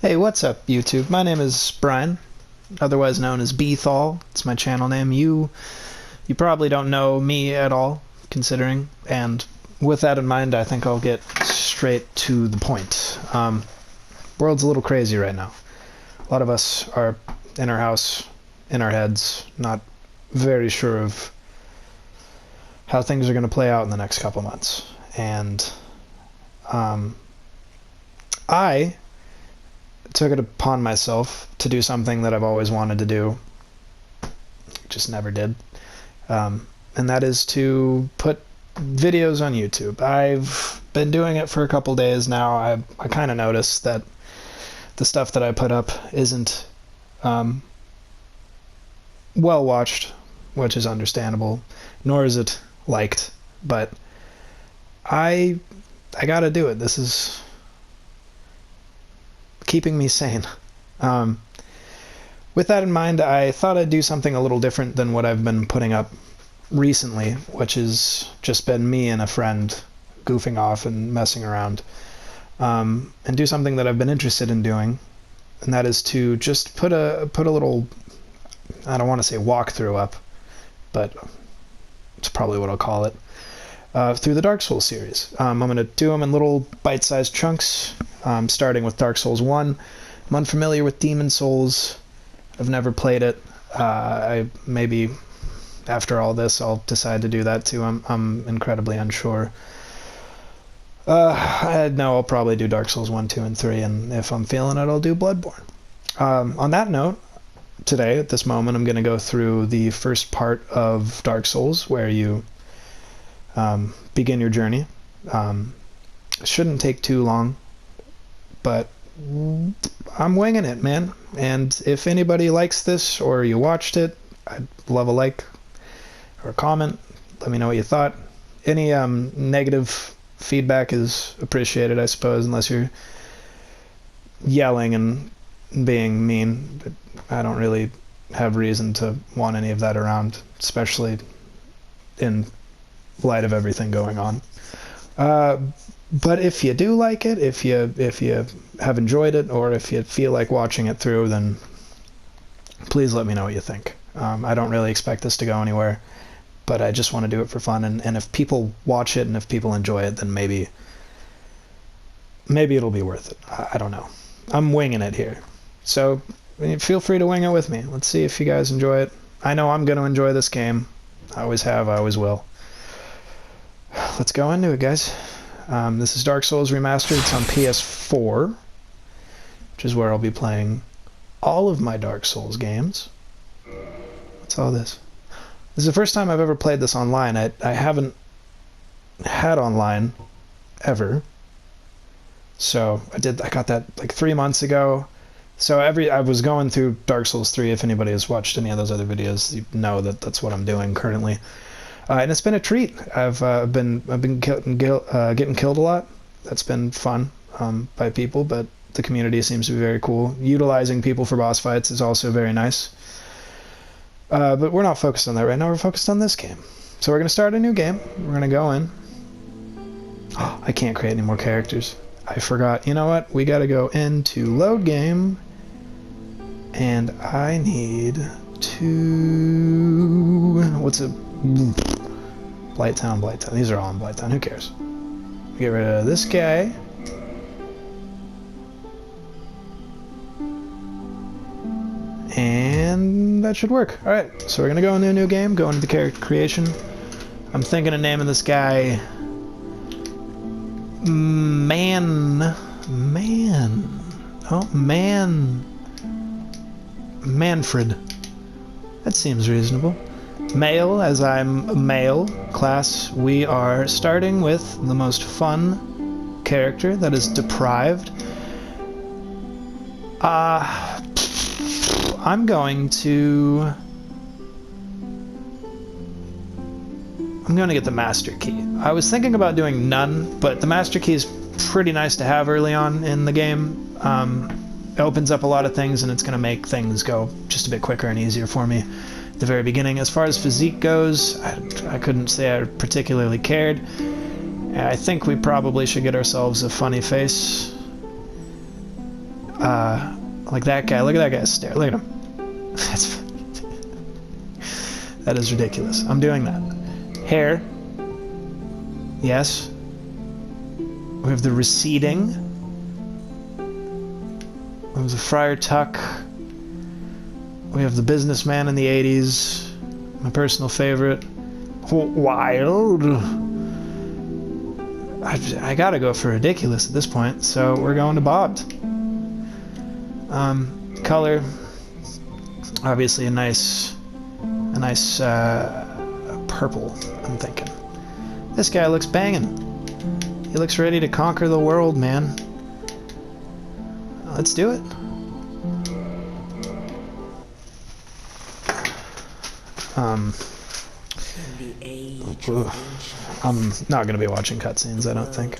Hey, what's up, YouTube? My name is Brian, otherwise known as Beethall. It's my channel name. You probably don't know me at all, considering, and with that in mind, I think I'll get straight to the point. World's a little crazy right now. A lot of us are in our house, in our heads, not very sure of how things are going to play out in the next couple months. And I took it upon myself to do something that I've always wanted to do, just never did, and that is to put videos on YouTube. I've been doing it for a couple days now. I kind of noticed that the stuff that I put up isn't well watched, which is understandable, nor is it liked, but I gotta do it. This is keeping me sane. With that in mind, I thought I'd do something a little different than what I've been putting up recently, which has just been me and a friend goofing off and messing around, and do something that I've been interested in doing, and that is to just put a little, I don't want to say walkthrough up, but it's probably what I'll call it, through the Dark Souls series. I'm going to do them in little bite-sized chunks, starting with Dark Souls 1. I'm unfamiliar with Demon Souls. I've never played it. Maybe after all this I'll decide to do that too. I'm incredibly unsure. I know I'll probably do Dark Souls 1, 2, and 3, and if I'm feeling it, I'll do Bloodborne. On that note, today, at this moment, I'm going to go through the first part of Dark Souls, where you begin your journey. It shouldn't take too long, but I'm winging it, man. And if anybody likes this, or you watched it, I'd love a like or a comment. Let me know what you thought. Any negative feedback is appreciated, I suppose, unless you're yelling and being mean. But I don't really have reason to want any of that around, especially in light of everything going on. But if you do like it, if you have enjoyed it, or if you feel like watching it through, then please let me know what you think. I don't really expect this to go anywhere, but I just want to do it for fun, and if people watch it and if people enjoy it, then maybe it'll be worth it. I don't know. I'm winging it here. So feel free to wing it with me. Let's see if you guys enjoy it. I know I'm going to enjoy this game. I always have, I always will. Let's go into it, guys. This is Dark Souls Remastered. It's on PS4, which is where I'll be playing all of my Dark Souls games. What's all this? This is the first time I've ever played this online. I haven't had online ever. So I got that like 3 months ago. So I was going through Dark Souls 3. If anybody has watched any of those other videos, you know that that's what I'm doing currently. And it's been a treat. I've been getting killed a lot. That's been fun by people, but the community seems to be very cool. Utilizing people for boss fights is also very nice. But we're not focused on that right now. We're focused on this game. So we're going to start a new game. We're going to go in. Oh, I can't create any more characters. I forgot. You know what? We got to go into load game. And I need to... What's it? Blighttown. These are all in Blighttown. Who cares? Get rid of this guy. And that should work. Alright, so we're going to go into a new game, go into the character creation. I'm thinking of naming this guy... Manfred. That seems reasonable. Male, as I'm a male class, we are starting with the most fun character that is deprived. I'm going to get the Master Key. I was thinking about doing none, but the Master Key is pretty nice to have early on in the game. It opens up a lot of things, and it's going to make things go just a bit quicker and easier for me at the very beginning. As far as physique goes, I couldn't say I particularly cared. I think we probably should get ourselves a funny face. Like that guy. Look at that guy's stare. Look at him. That is ridiculous. I'm doing that. Hair. Yes. We have the receding. We have the Friar Tuck. We have the businessman in the 80s. My personal favorite. Wild. I gotta go for ridiculous at this point, so we're going to bobbed. Color. Obviously a nice purple, I'm thinking. This guy looks banging. He looks ready to conquer the world, man. Let's do it. I'm not going to be watching cutscenes, I don't think.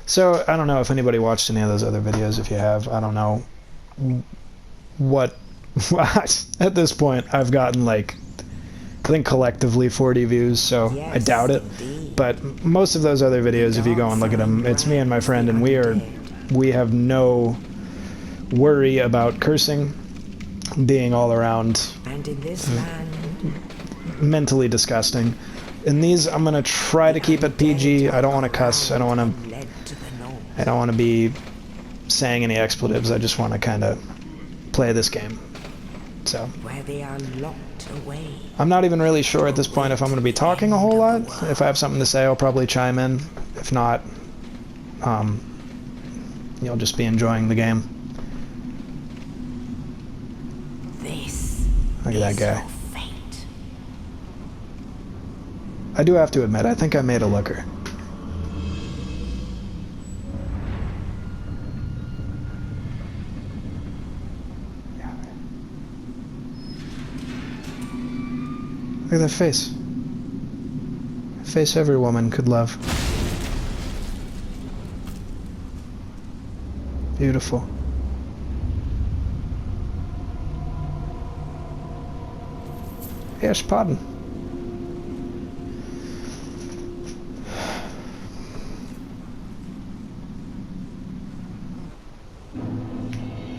So, I don't know if anybody watched any of those other videos. If you have, I don't know what at this point I've gotten, like, I think collectively 40 views, so I doubt it. But most of those other videos, if you go and look at them, it's me and my friend, and we have no worry about cursing, being all around mentally disgusting. In these, I'm gonna try to keep it PG. I don't want to cuss. I don't want to be saying any expletives. I just want to kind of play this game. So I'm not even really sure at this point if I'm going to be talking a whole lot. If I have something to say, I'll probably chime in. If not, you'll just be enjoying the game. Look at that guy. I do have to admit, I think I made a looker. Look at that face. A face every woman could love. Beautiful. Yes, pardon.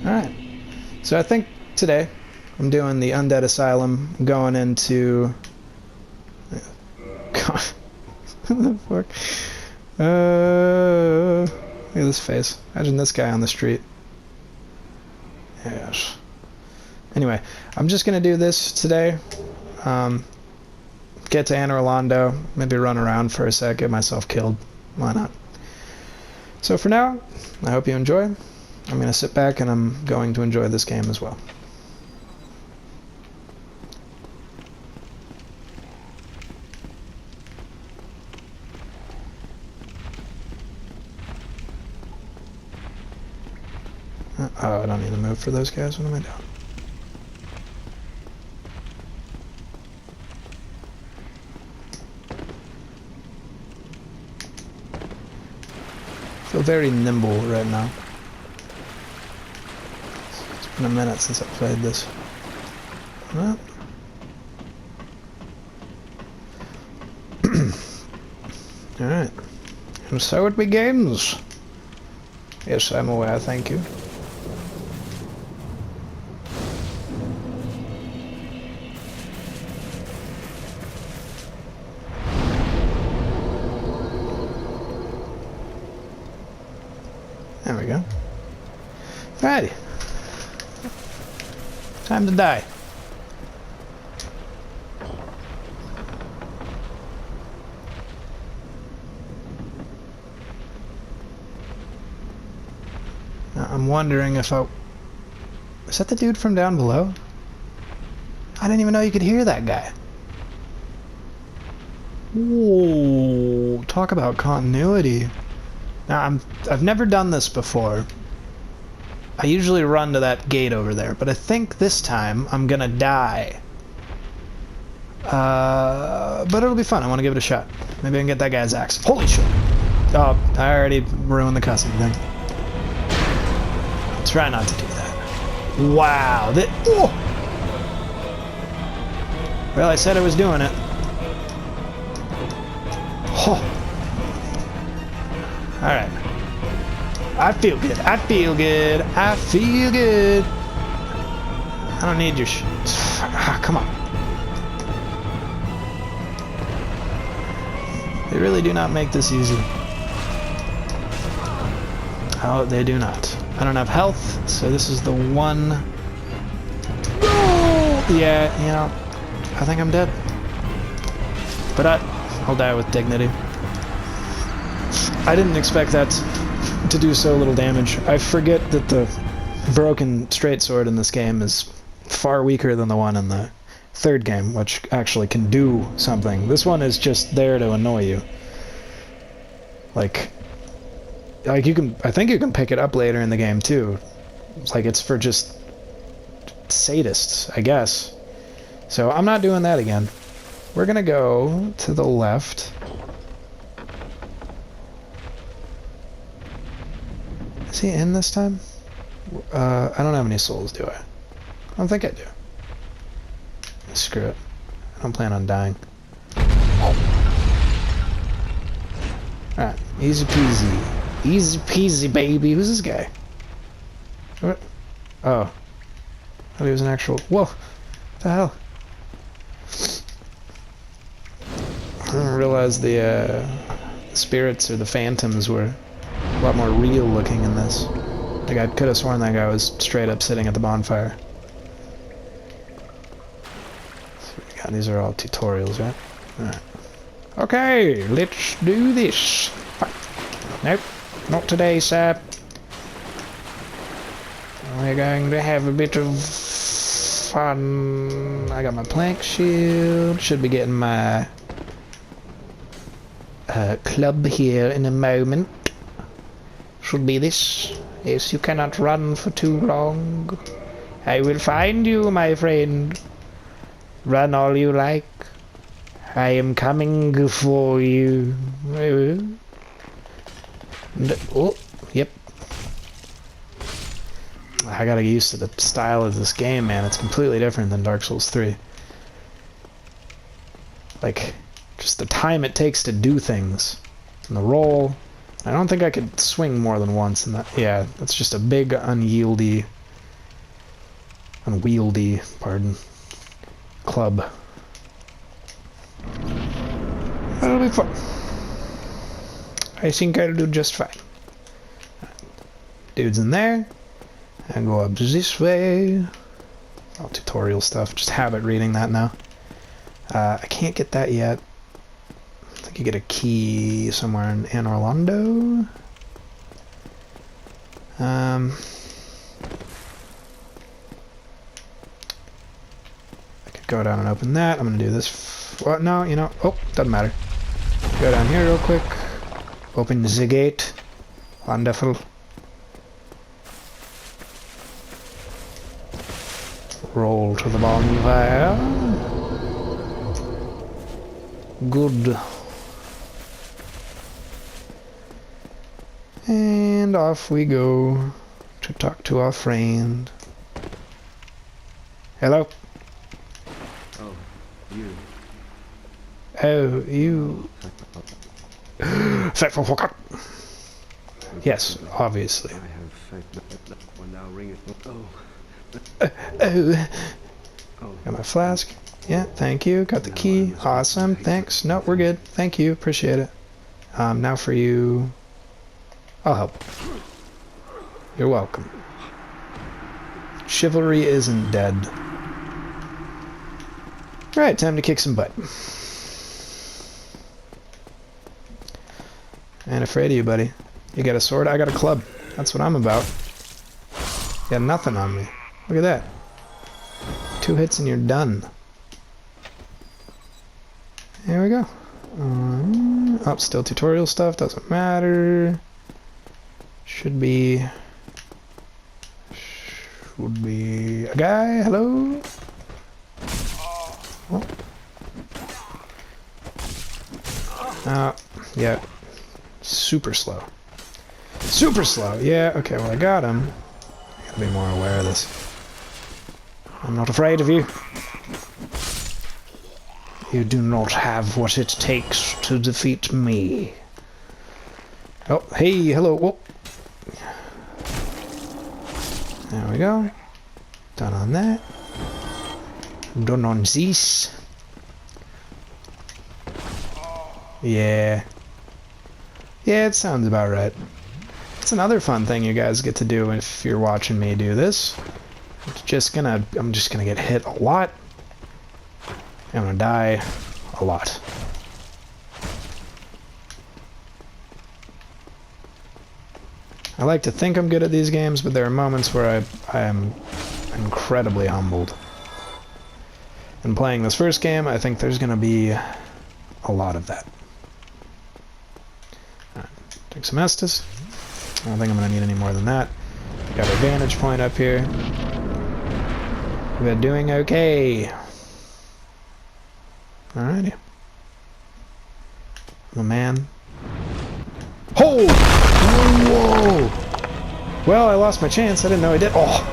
Alright. So I think today I'm doing the Undead Asylum. I'm going into... God. What the fuck? Look at this face. Imagine this guy on the street. Yes. Anyway, I'm just going to do this today. Get to Anne Orlando, maybe run around for a sec, get myself killed. Why not? So for now, I hope you enjoy. I'm going to sit back and I'm going to enjoy this game as well. Oh, I don't need to move for those guys. What am I doing? I feel very nimble right now. It's been a minute since I played this. Well. Alright. And so it begins. Yes, I'm aware, thank you. There we go. Alrighty. Time to die. Now, I'm wondering if I... Is that the dude from down below? I didn't even know you could hear that guy. Whoa, talk about continuity. Now, I've never done this before. I usually run to that gate over there, but I think this time I'm gonna die. But it'll be fun. I want to give it a shot. Maybe I can get that guy's axe. Holy shit! Oh, I already ruined the cussing thing. Try not to do that. Wow. Oh! Well, I said I was doing it. Oh. Alright. I feel good. I feel good. I feel good. I don't need your ah, come on. They really do not make this easy. Oh, they do not. I don't have health, so this is the one. Yeah, you know, I think I'm dead. But I'll die with dignity. I didn't expect that to do so little damage. I forget that the broken straight sword in this game is far weaker than the one in the third game, which actually can do something. This one is just there to annoy you. Like you can, I think you can pick it up later in the game too. Like it's for just sadists, I guess. So I'm not doing that again. We're gonna go to the left. Is he in this time? I don't have any souls, do I? I don't think I do. Screw it. I don't plan on dying. Alright, easy peasy. Easy peasy, baby. Who's this guy? What? Oh. I thought he was an actual... Whoa! What the hell? I didn't realize the spirits or the phantoms were a lot more real looking in this. Like I could have sworn that guy was straight up sitting at the bonfire. So God, these are all tutorials, right? Alright. Okay, let's do this. Nope, not today, sir. We're going to have a bit of fun. I got my plank shield. Should be getting my club here in a moment. Should be this. Yes, you cannot run for too long. I will find you, my friend. Run all you like. I am coming for you. Oh, yep. I gotta get used to the style of this game, man. It's completely different than Dark Souls 3. Like, just the time it takes to do things. And the roll. I don't think I could swing more than once in that. Yeah, that's just a big, unwieldy, pardon, club. That'll be fun. I think I'll do just fine. Dude's in there. I go up this way. All tutorial stuff. Just habit reading that now. I can't get that yet. I think you get a key somewhere in Orlando. I could go down and open that. I'm gonna do this. Well, no, you know. Oh, doesn't matter. Go down here real quick. Open the gate. Wonderful. Roll to the bonfire. Good. And off we go to talk to our friend. Hello? Oh, you. Oh, you. Yes, obviously. I have faith. Well, now ring it. Oh. Got my flask. Yeah, thank you. Got the key. Awesome. Thanks. No, we're good. Thank you. Appreciate it. Now for you. I'll help. You're welcome. Chivalry isn't dead. Alright, time to kick some butt. I ain't afraid of you, buddy. You got a sword? I got a club. That's what I'm about. You got nothing on me. Look at that. 2 hits and you're done. There we go. Oh, still tutorial stuff. Doesn't matter. Should be a guy. Hello? Oh. Yeah. Super slow. Super slow. Yeah, okay, well I got him. I gotta be more aware of this. I'm not afraid of you. You do not have what it takes to defeat me. Oh, hey, hello. Whoa. There we go. Done on that. Done on this. Yeah. Yeah, it sounds about right. It's another fun thing you guys get to do if you're watching me do this. I'm just gonna get hit a lot. I'm gonna die a lot. I like to think I'm good at these games, but there are moments where I am incredibly humbled. And playing this first game, I think there's gonna be a lot of that. Alright, take some Estus. I don't think I'm gonna need any more than that. Got our vantage point up here. We're doing okay. Alrighty. Oh man. Oh! Whoa! Well, I lost my chance. I didn't know I did. Oh!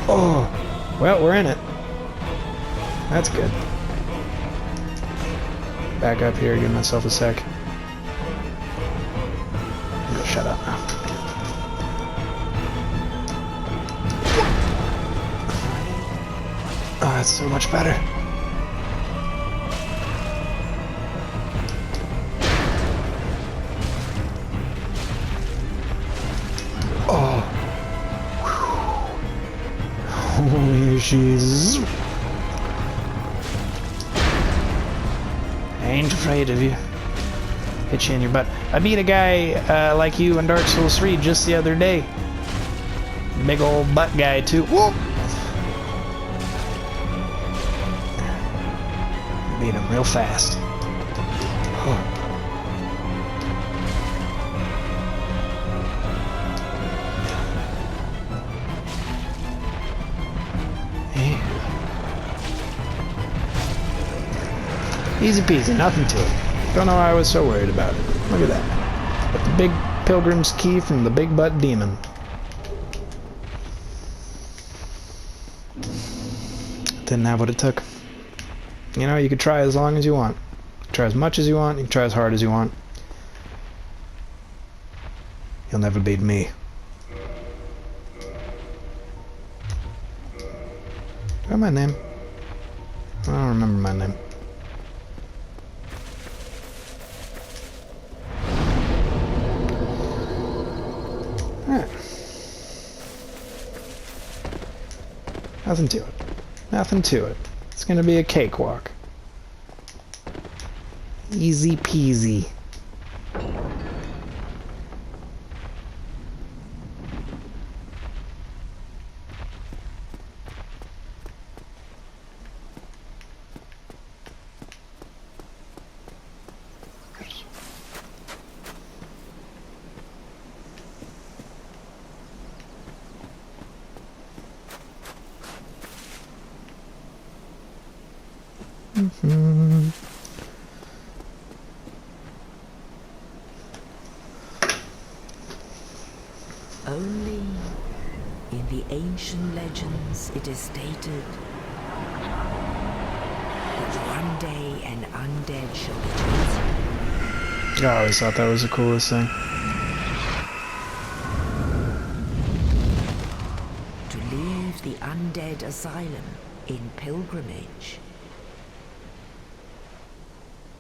Oh! Well, we're in it. That's good. Back up here, give myself a sec. Go shut up now. Oh, that's so much better. Oh. Holy Jesus. I ain't afraid of you. Hit you in your butt. I beat a guy like you in Dark Souls 3 just the other day. Big old butt guy too. Whoop! Beat him real fast. Oh. Easy peasy, nothing to it. Don't know why I was so worried about it. Look at that. Got the big pilgrim's key from the big butt demon. Didn't have what it took. You know, you could try as long as you want. Try as much as you want, you can try as hard as you want. You'll never beat me. What's my name? I don't remember my name. Alright. Nothing to it. Nothing to it. It's gonna be a cakewalk. Easy peasy. Only in the ancient legends it is stated that one day an undead shall be chosen. I always thought that was the coolest thing. To leave the Undead Asylum in pilgrimage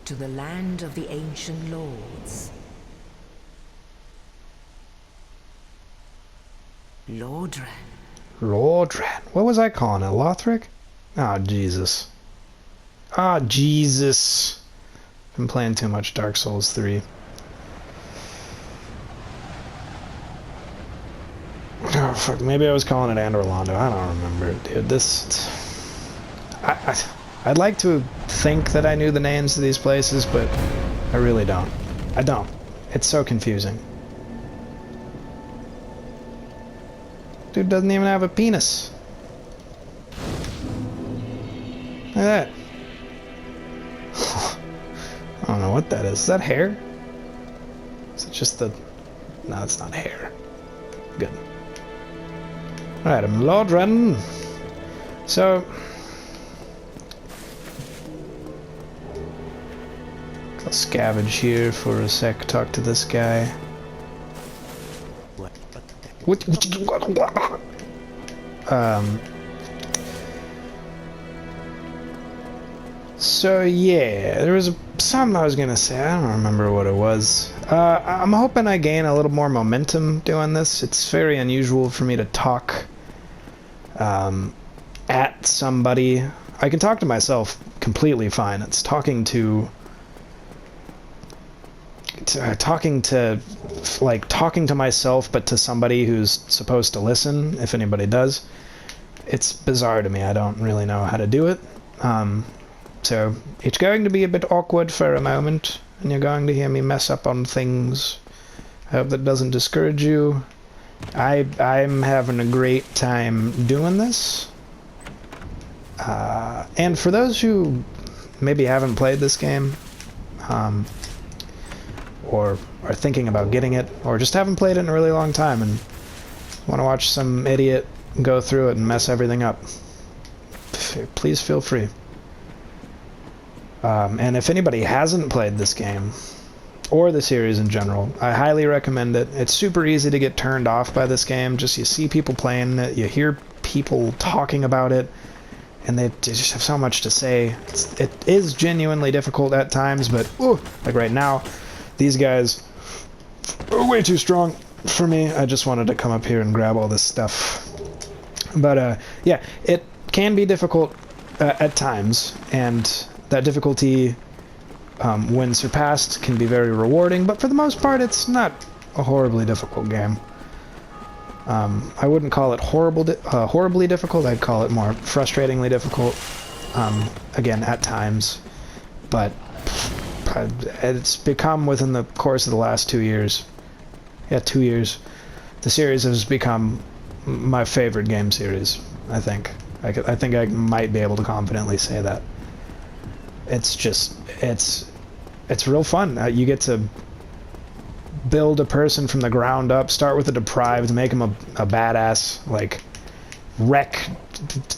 to the land of the ancient lords. Lordran. Lordran. What was I calling it? Lothric? Ah, Jesus. Ah, Jesus. Been playing too much Dark Souls 3. Oh, fuck. Maybe I was calling it Andorlando. I don't remember, dude. I'd like to think that I knew the names of these places, but I really don't. I don't. It's so confusing. Dude doesn't even have a penis. Look at that. I don't know what that is. Is that hair? Is it just the... No, it's not hair. Good. Alright, I'm Lordran. So... scavenge here for a sec, talk to this guy. What? So yeah, there was something I was gonna say. I don't remember what it was. I'm hoping I gain a little more momentum doing this. It's very unusual for me to talk at somebody. I can talk to myself completely fine. It's talking to myself, but to somebody who's supposed to listen, if anybody does. It's bizarre to me. I don't really know how to do it. So it's going to be a bit awkward for a moment, and you're going to hear me mess up on things. I hope that doesn't discourage you. I'm having a great time doing this. And for those who maybe haven't played this game, or are thinking about getting it, or just haven't played it in a really long time and want to watch some idiot go through it and mess everything up, please feel free. And if anybody hasn't played this game, or the series in general, I highly recommend it. It's super easy to get turned off by this game. Just you see people playing it, you hear people talking about it, and they just have so much to say. It is genuinely difficult at times, but like right now, these guys are way too strong for me. I just wanted to come up here and grab all this stuff. But yeah, it can be difficult at times, and that difficulty, when surpassed, can be very rewarding, but for the most part, it's not a horribly difficult game. I wouldn't call it horribly difficult. I'd call it more frustratingly difficult, again, at times. But it's become, within the course of the last 2 years, yeah, 2 years, the series has become my favorite game series, I think. I think I might be able to confidently say that. It's just, it's real fun. You get to build a person from the ground up, start with the deprived, make him a badass, like, wreck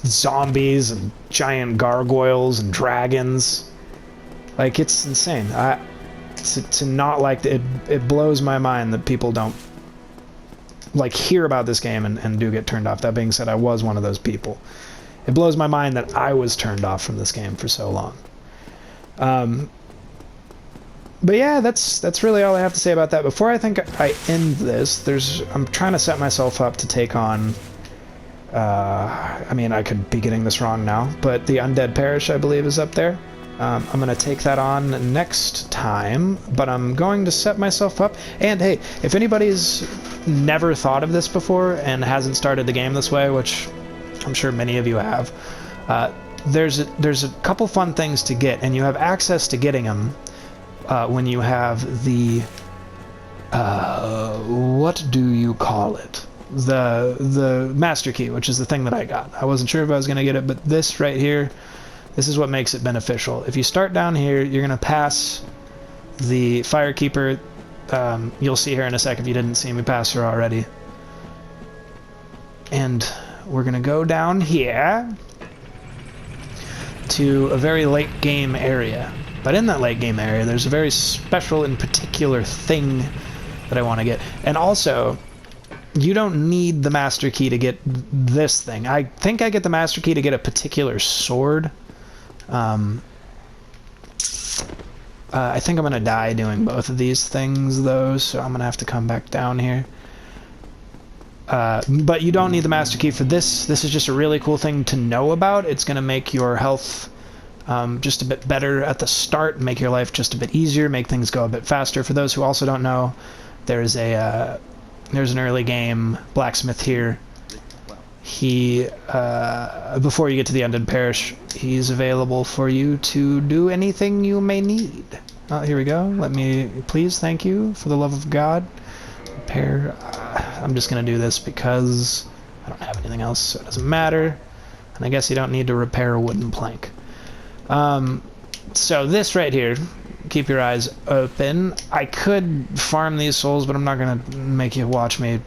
zombies and giant gargoyles and dragons. Like, it's insane. To not like it, it blows my mind that people don't, like, hear about this game and do get turned off. That being said, I was one of those people. It blows my mind that I was turned off from this game for so long. But yeah, that's really all I have to say about that. Before I think I end this, I'm trying to set myself up to take on, I mean, I could be getting this wrong now, but the Undead Parish, I believe, is up there. I'm going to take that on next time, but I'm going to set myself up. And hey, if anybody's never thought of this before and hasn't started the game this way, which I'm sure many of you have, there's a couple fun things to get, and you have access to getting them when you have the what do you call it? The master key, which is the thing that I got. I wasn't sure if I was going to get it, but this right here, this is what makes it beneficial. If you start down here, you're going to pass the Firekeeper. You'll see her in a sec if you didn't see me pass her already. And we're going to go down here to a very late game area. But in that late game area, there's a very special and particular thing that I want to get. And also, you don't need the master key to get this thing. I think I get the master key to get a particular sword. I think I'm going to die doing both of these things, though, so I'm going to have to come back down here. But you don't need the master key for this. This is just a really cool thing to know about. It's going to make your health just a bit better at the start, make your life just a bit easier, make things go a bit faster. For those who also don't know, there's an early game blacksmith here. He, before you get to the Undead Parish, he's available for you to do anything you may need. Here we go. Let me, please, thank you, for the love of God. Repair. I'm just going to do this because I don't have anything else, so it doesn't matter. And I guess you don't need to repair a wooden plank. So this right here, keep your eyes open. I could farm these souls, but I'm not going to make you watch me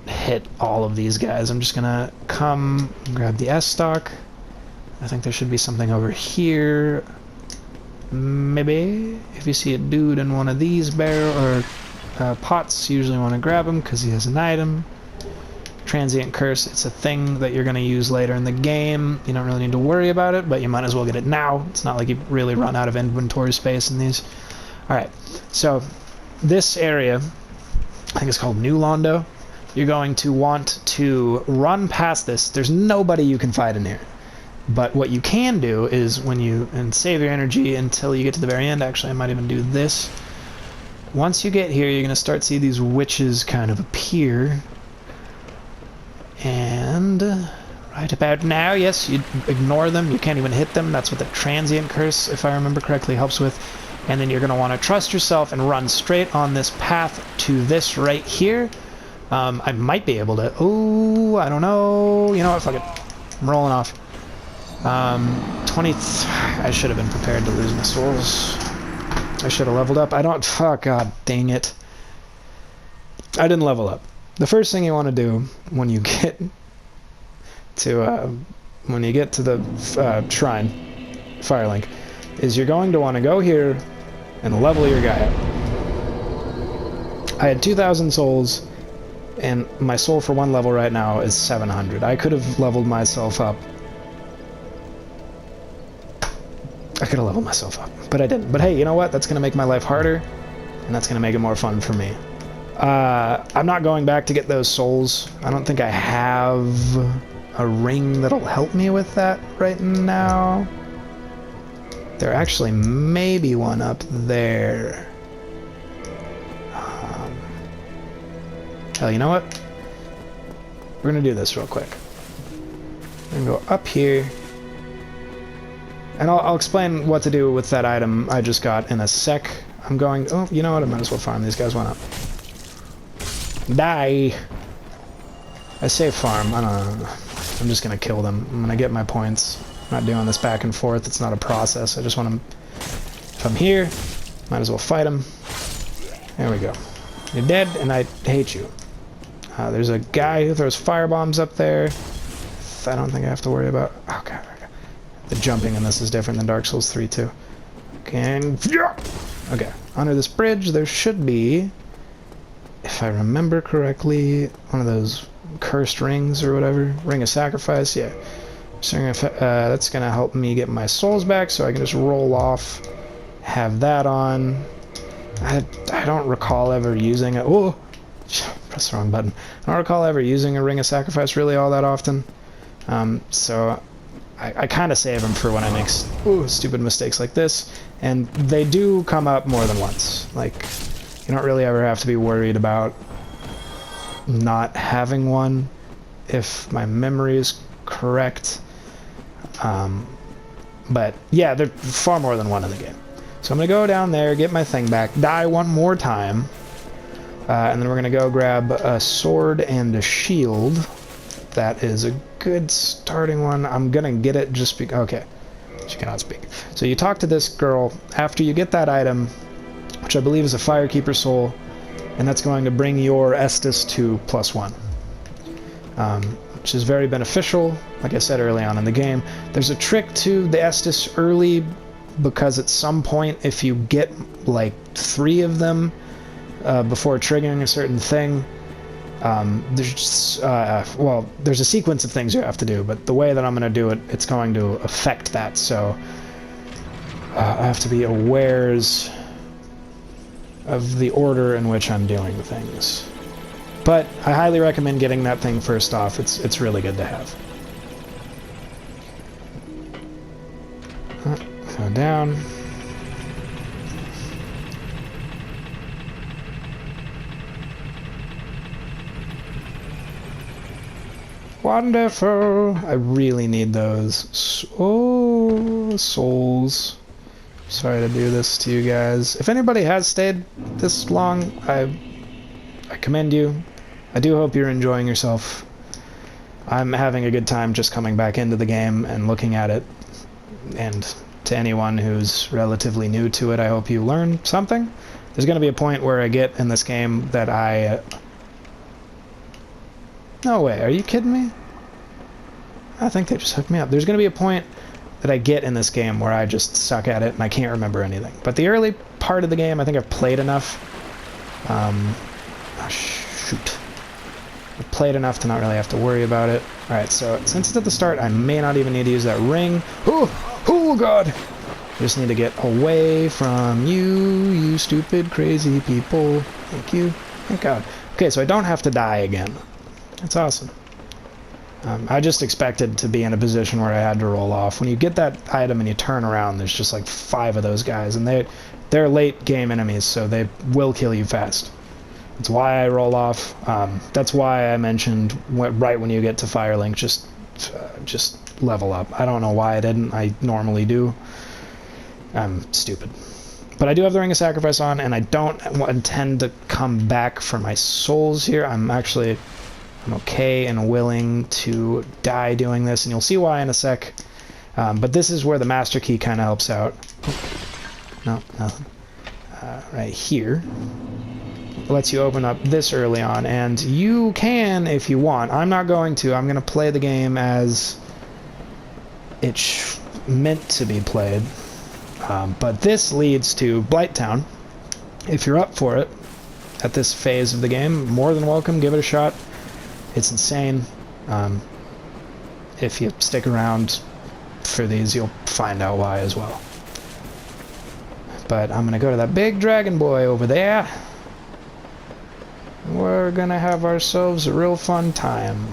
hit all of these guys. I'm just going to come grab the S-stock. I think there should be something over here. maybe if you see a dude in one of these barrel or pots, you usually want to grab him because he has an item. Transient curse, it's a thing that you're going to use later in the game. You don't really need to worry about it, but you might as well get it now. It's not like you really run out of inventory space in these. Alright, so this area, I think it's called New Londo. You're going to want to run past this. There's nobody you can fight in here. But what you can do is and save your energy until you get to the very end. Actually, I might even do this. Once you get here, you're going to start to see these witches kind of appear. And right about now, yes, you ignore them. You can't even hit them. That's what the transient curse, if I remember correctly, helps with. And then you're going to want to trust yourself and run straight on this path to this right here. I might be able to... Oh, I don't know. You know what? Fuck it. I'm rolling off. 20... I should have been prepared to lose my souls. I should have leveled up. I don't... Fuck, God dang it. I didn't level up. The first thing you want to do when you get to the shrine, Firelink, is you're going to want to go here and level your guy up. I had 2,000 souls, and my soul for one level right now is 700. I could have leveled myself up. I could have leveled myself up, but I didn't. But hey, you know what? That's going to make my life harder, and that's going to make it more fun for me. I'm not going back to get those souls. I don't think I have a ring that'll help me with that right now. There actually may be one up there. Hell, you know what? We're gonna do this real quick. We're gonna go up here. And I'll explain what to do with that item I just got in a sec. I'm going... Oh, you know what? I might as well farm these guys one up. Die! I say farm. I don't know. I'm just gonna kill them. I'm gonna get my points. I'm not doing this back and forth. It's not a process. I just want to... If I'm here, might as well fight them. There we go. You're dead, and I hate you. There's a guy who throws firebombs up there. I don't think I have to worry about... Oh, God. The jumping in this is different than Dark Souls 3, too. Okay. Under this bridge, there should be... If I remember correctly, one of those cursed rings or whatever. Ring of Sacrifice, yeah. So that's going to help me get my souls back, so I can just roll off, have that on. I don't recall ever using it. Oh! Press the wrong button. I don't recall ever using a Ring of Sacrifice really all that often. So I kind of save them for when I make stupid mistakes like this. And they do come up more than once. Like... You don't really ever have to be worried about not having one, if my memory is correct. But yeah, there's far more than one in the game. So I'm going to go down there, get my thing back, die one more time, and then we're going to go grab a sword and a shield. That is a good starting one. I'm going to get it just because... Okay, she cannot speak. So you talk to this girl. After you get that item... which I believe is a Firekeeper soul, and that's going to bring your Estus to +1, which is very beneficial, like I said early on in the game. There's a trick to the Estus early, because at some point, if you get, like, 3 of them before triggering a certain thing, there's a sequence of things you have to do, but the way that I'm going to do it, it's going to affect that, so I have to be awares of the order in which I'm doing things. But I highly recommend getting that thing first off. It's really good to have. Go down. Wonderful! I really need those. Oh, souls. Sorry to do this to you guys. If anybody has stayed this long, I commend you. I do hope you're enjoying yourself. I'm having a good time just coming back into the game and looking at it. And to anyone who's relatively new to it, I hope you learn something. There's going to be a point where I get in this game that I... No way, are you kidding me? I think they just hooked me up. There's going to be a point that I get in this game where I just suck at it and I can't remember anything. But the early part of the game, I think I've played enough. Shoot. I've played enough to not really have to worry about it. Alright, so since it's at the start, I may not even need to use that ring. Oh god! I just need to get away from you stupid, crazy people. Thank you. Thank God. Okay, so I don't have to die again. That's awesome. I just expected to be in a position where I had to roll off. When you get that item and you turn around, there's just like 5 of those guys, and they're late game enemies, so they will kill you fast. That's why I roll off. That's why I mentioned right when you get to Firelink, just level up. I don't know why I didn't. I normally do. I'm stupid. But I do have the Ring of Sacrifice on, and I don't intend to come back for my souls here. I'm okay and willing to die doing this, and you'll see why in a sec. But this is where the Master Key kind of helps out. No, nothing. Right here. It lets you open up this early on, and you can if you want. I'm not going to. I'm going to play the game as it's meant to be played. But this leads to Blighttown. If you're up for it at this phase of the game, more than welcome. Give it a shot. It's insane. If you stick around for these, you'll find out why as well. But I'm going to go to that big dragon boy over there. We're going to have ourselves a real fun time.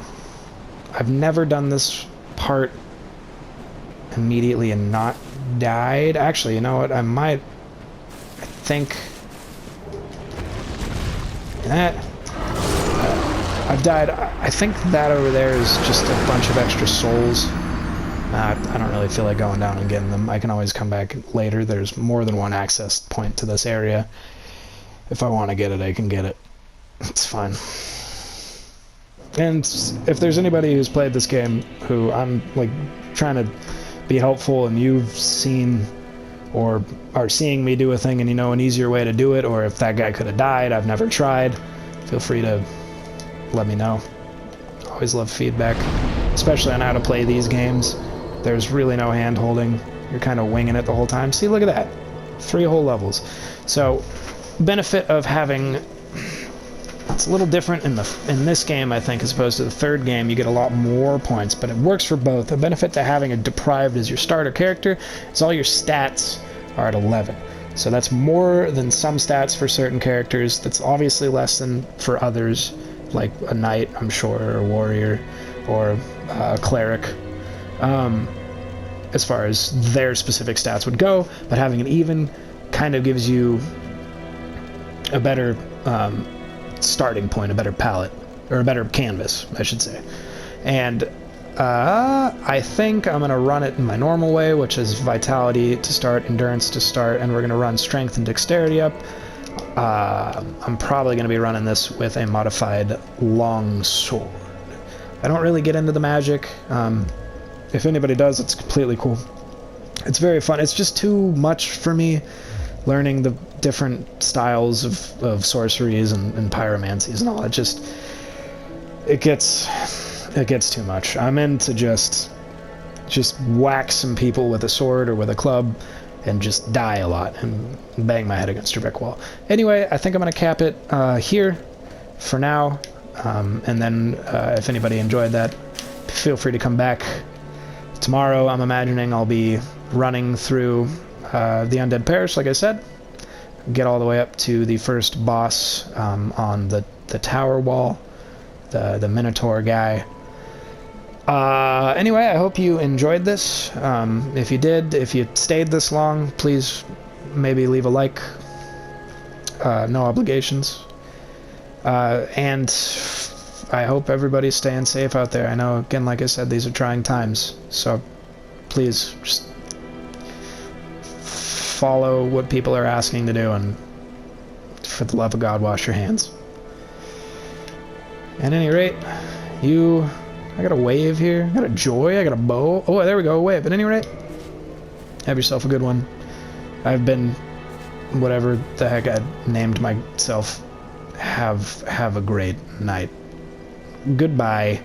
I've never done this part immediately and not died. Actually, you know what? I think that I've died. I think that over there is just a bunch of extra souls. I don't really feel like going down and getting them. I can always come back later. There's more than one access point to this area. If I want to get it, I can get it. It's fine. And if there's anybody who's played this game who I'm like trying to be helpful and you've seen or are seeing me do a thing and you know an easier way to do it, or if that guy could have died, I've never tried, feel free to let me know. Always love feedback, especially on how to play these games. There's really no hand-holding. You're kind of winging it the whole time. See, look at that. 3 whole levels. So, benefit of having... It's a little different in this game, I think, as opposed to the third game. You get a lot more points, but it works for both. The benefit to having a deprived as your starter character is all your stats are at 11. So that's more than some stats for certain characters. That's obviously less than for others, like a knight, I'm sure, or a warrior, or a cleric, as far as their specific stats would go. But having it even kind of gives you a better... starting point, a better palette, or a better canvas, I should say. And I think I'm going to run it in my normal way, which is vitality to start, endurance to start, and we're going to run strength and dexterity up. I'm probably going to be running this with a modified long sword. I don't really get into the magic. If anybody does, it's completely cool. It's very fun. It's just too much for me, learning the different styles of sorceries and pyromancies and all. It gets too much. I'm into just whack some people with a sword or with a club and just die a lot and bang my head against a brick wall. Anyway, I think I'm going to cap it here for now, and then if anybody enjoyed that, feel free to come back. Tomorrow, I'm imagining I'll be running through the Undead Parish, like I said. Get all the way up to the first boss on the tower wall, the Minotaur guy. Anyway, I hope you enjoyed this. If you did, if you stayed this long, please maybe leave a like. No obligations. And I hope everybody's staying safe out there. I know, again, like I said, these are trying times. So please just follow what people are asking to do, and for the love of God, wash your hands. At any rate, I got a wave here, I got a joy, I got a bow. Oh, there we go, a wave. At any rate, have yourself a good one. I've been whatever the heck I named myself. Have a great night. Goodbye.